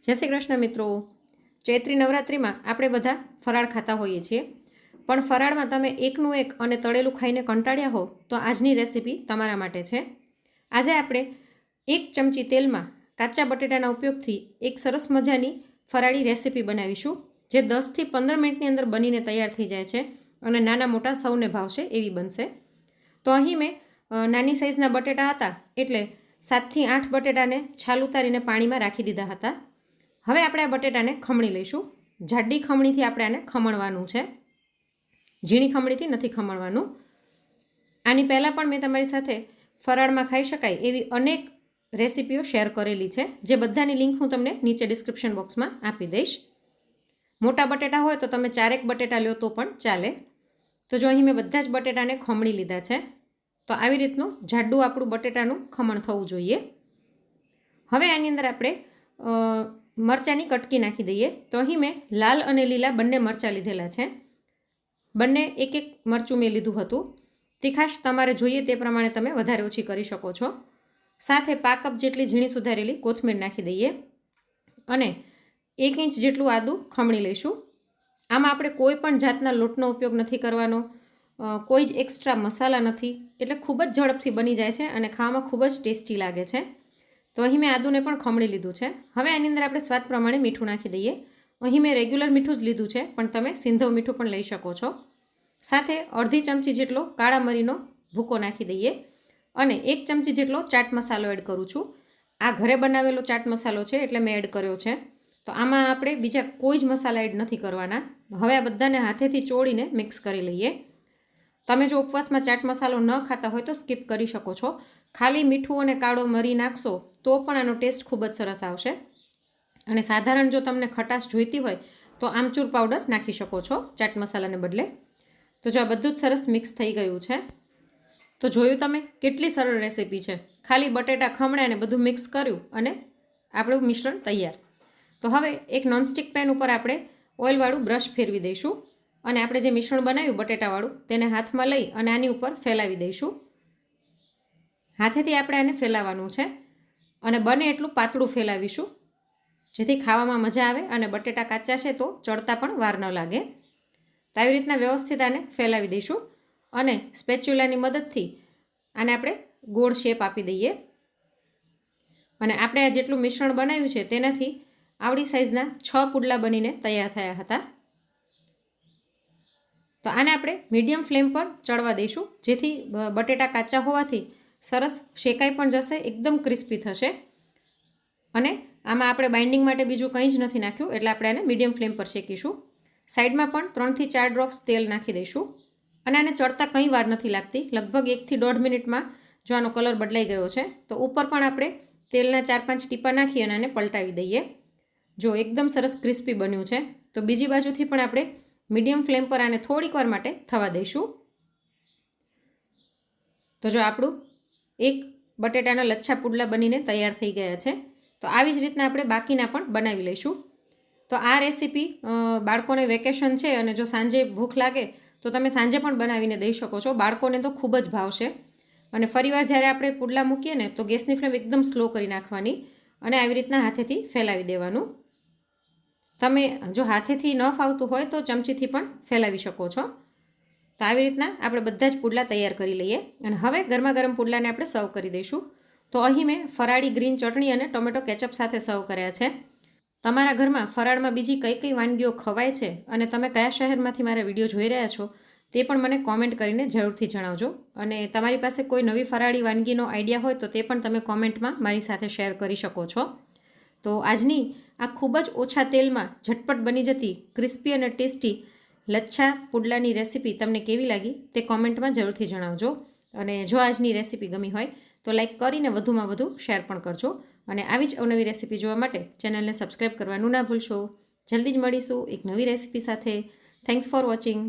જય શ્રી કૃષ્ણ મિત્રો। ચૈત્રી નવરાત્રિમાં આપણે બધા ફરાળ ખાતા હોઈએ છીએ, પણ ફરાળમાં તમે એકનું એક અને તળેલું ખાઈને કંટાળ્યા હો તો આજની રેસીપી તમારા માટે છે। આજે આપણે 1 ચમચી તેલમાં કાચા બટેટાના ઉપયોગથી એક સરસ મજાની ફરાળી રેસીપી બનાવીશું, જે 10 થી 15 મિનિટની અંદર બનીને તૈયાર થઈ જાય છે અને નાના મોટા સૌને ભાવશે એવી બનશે। તો અહીં મેં નાની સાઇઝના બટેટા હતા એટલે 7 થી 8 બટેટાને છાલ ઉતારીને પાણીમાં રાખી દીધા હતા। હવે આપણે આ બટેટાને ખમણી લઈશું। જાડી ખમણીથી આપણે આને ખમણવાનું છે, ઝીણી ખમણીથી નથી ખમણવાનું। આની પહેલાં પણ મેં તમારી સાથે ફરાળમાં ખાઈ શકાય એવી અનેક રેસીપીઓ શેર કરેલી છે, જે બધાની લિંક હું તમને નીચે ડિસ્ક્રિપ્શન બોક્સમાં આપી દઈશ। મોટા બટેટા હોય તો તમે 4 બટેટા લો તો પણ ચાલે। તો જો અહીં મેં બધા જ બટેટાને ખમણી લીધા છે, તો આવી રીતનું જાડું આપણું બટેટાનું ખમણ થવું જોઈએ। હવે આની અંદર આપણે મરચાંની કટકી નાખી દઈએ। તો અહીં મેં લાલ અને લીલા બંને મરચાં લીધેલા છે, બંને એક મરચું મેં લીધું હતું। તીખાશ તમારે જોઈએ તે પ્રમાણે તમે વધારે ઓછી કરી શકો છો। સાથે 5 કપ જેટલી ઝીણી સુધારેલી કોથમીર નાખી દઈએ અને 1 ઇંચ જેટલું આદું ખમણી લઈશું। આમાં આપણે કોઈ પણ જાતના લોટનો ઉપયોગ નથી કરવાનો, કોઈ જ એક્સ્ટ્રા મસાલા નથી, એટલે ખૂબ જ ઝડપથી બની જાય છે અને ખાવામાં ખૂબ જ ટેસ્ટી લાગે છે। તો અહીં મેં આદુને પણ ખમણી લીધું છે। હવે આની અંદર આપણે સ્વાદ પ્રમાણે મીઠું નાખી દઈએ। અહીં મેં રેગ્યુલર મીઠું જ લીધું છે, પણ તમે સિંધવ મીઠું પણ લઈ શકો છો। સાથે અડધી ચમચી જેટલો કાળા મરીનો ભૂકો નાખી દઈએ અને 1 ચમચી જેટલો ચાટ મસાલો એડ કરું છું। આ ઘરે બનાવેલો ચાટ મસાલો છે એટલે મેં એડ કર્યો છે। તો આમાં આપણે બીજા કોઈ જ મસાલા એડ નથી કરવાના। હવે આ બધાને હાથેથી ચોળીને મિક્સ કરી લઈએ। તમે જો ઉપવાસમાં ચાટ મસાલો ન ખાતા હોય તો સ્કીપ કરી શકો છો। ખાલી મીઠું અને કાળો મરી નાખશો તો પણ આનો ટેસ્ટ ખૂબ જ સરસ આવશે। અને સાધારણ જો તમને ખટાશ જોઈતી હોય તો આમચૂર પાવડર નાખી શકો છો ચાટ મસાલાને બદલે। તો જો આ બધું જ સરસ મિક્સ થઈ ગયું છે, તો જોયું તમે કેટલી સરળ રેસીપી છે। ખાલી બટેટા ખમણ્યા અને બધું મિક્સ કર્યું અને આપણું મિશ્રણ તૈયાર। તો હવે એક નોનસ્ટિક પેન ઉપર આપણે ઓઇલવાળું બ્રશ ફેરવી દઈશું અને આપણે જે મિશ્રણ બનાવ્યું બટેટાવાળું તેને હાથમાં લઈ અને આની ઉપર ફેલાવી દઈશું। હાથેથી આપણે આને ફેલાવવાનું છે અને બને એટલું પાતળું ફેલાવીશું, જેથી ખાવામાં મજા આવે અને બટેટા કાચા છે તો ચડતા પણ વાર ન લાગે। તો આવી રીતના વ્યવસ્થિત આને ફેલાવી દઈશું અને સ્પેચ્યુલાની મદદથી આને આપણે ગોળ શેપ આપી દઈએ। અને આપણે આ જેટલું મિશ્રણ બનાવ્યું છે તેનાથી આવડી સાઇઝના 6 પુડલા બનીને તૈયાર થયા હતા। તો આને આપણે મીડિયમ ફ્લેમ પર ચડવા દઈશું, જેથી બટેટા કાચા હોવાથી સરસ શેકાઈ પણ જશે, એકદમ ક્રિસ્પી થશે। અને આમાં આપણે બાઇન્ડિંગ માટે બીજું કંઈ જ નથી નાખ્યું, એટલે આપણે આને મીડિયમ ફ્લેમ પર શેકીશું। સાઈડમાં પણ 3 થી 4 ડ્રોપ્સ તેલ નાખી દઈશું અને આને ચડતા કંઈ વાર નથી લાગતી। લગભગ 1 થી 1.5 મિનિટમાં જો આનો કલર બદલાઈ ગયો છે તો ઉપર પણ આપણે તેલના 4-5 ટીપા નાખી અને આને પલટાવી દઈએ। જો એકદમ સરસ ક્રિસ્પી બન્યું છે, તો બીજી બાજુથી પણ આપણે મીડિયમ ફ્લેમ પર આને થોડીક વાર માટે થવા દઈશું। તો જો આપણું એક બટેટાના લચ્છા પુડલા બનીને તૈયાર થઈ ગયા છે। તો આવી જ રીતના આપણે બાકીના પણ બનાવી લઈશું। તો આ રેસીપી બાળકોને વેકેશન છે અને જો સાંજે ભૂખ લાગે તો તમે સાંજે પણ બનાવીને દઈ શકો છો, બાળકોને તો ખૂબ જ ભાવશે। અને ફરીવાર જ્યારે આપણે પુડલા મૂકીએ ને તો ગેસની ફ્લેમ એકદમ સ્લો કરી નાખવાની અને આવી રીતના હાથેથી ફેલાવી દેવાનું। તમે જો હાથેથી ન ફાવતું હોય તો ચમચીથી પણ ફેલાવી શકો છો। તો આવી રીતના આપણે બધા જ પુડલા તૈયાર કરી લઈએ અને હવે ગરમા ગરમ પુડલાને આપણે સર્વ કરી દઈશું। તો અહીં મેં ફરાળી ગ્રીન ચટણી અને ટોમેટો કેચઅપ સાથે સર્વ કર્યા છે। તમારા ઘરમાં ફરાળમાં બીજી કઈ કઈ વાનગીઓ ખવાય છે અને તમે કયા શહેરમાંથી મારા વિડીયો જોઈ રહ્યા છો તે પણ મને કોમેન્ટ કરીને જરૂરથી જણાવજો। અને તમારી પાસે કોઈ નવી ફરાળી વાનગીનો આઈડિયા હોય તો તે પણ તમે કોમેન્ટમાં મારી સાથે શેર કરી શકો છો। તો આજની આ ખૂબ જ ઓછા તેલમાં ઝટપટ બની જતી ક્રિસ્પી અને ટેસ્ટી લચ્છા પુડલાની રેસીપી તમને કેવી લાગી તે કોમેન્ટમાં જરૂરથી જણાવજો। અને જો આજની રેસીપી ગમી હોય તો લાઈક કરીને વધુમાં વધુ શેર પણ કરજો અને આવી જ અવનવી રેસીપી જોવા માટે ચેનલને સબસ્ક્રાઈબ કરવાનું ના ભૂલશો। જલ્દી જ મળીશું એક નવી રેસીપી સાથે। Thanks for watching.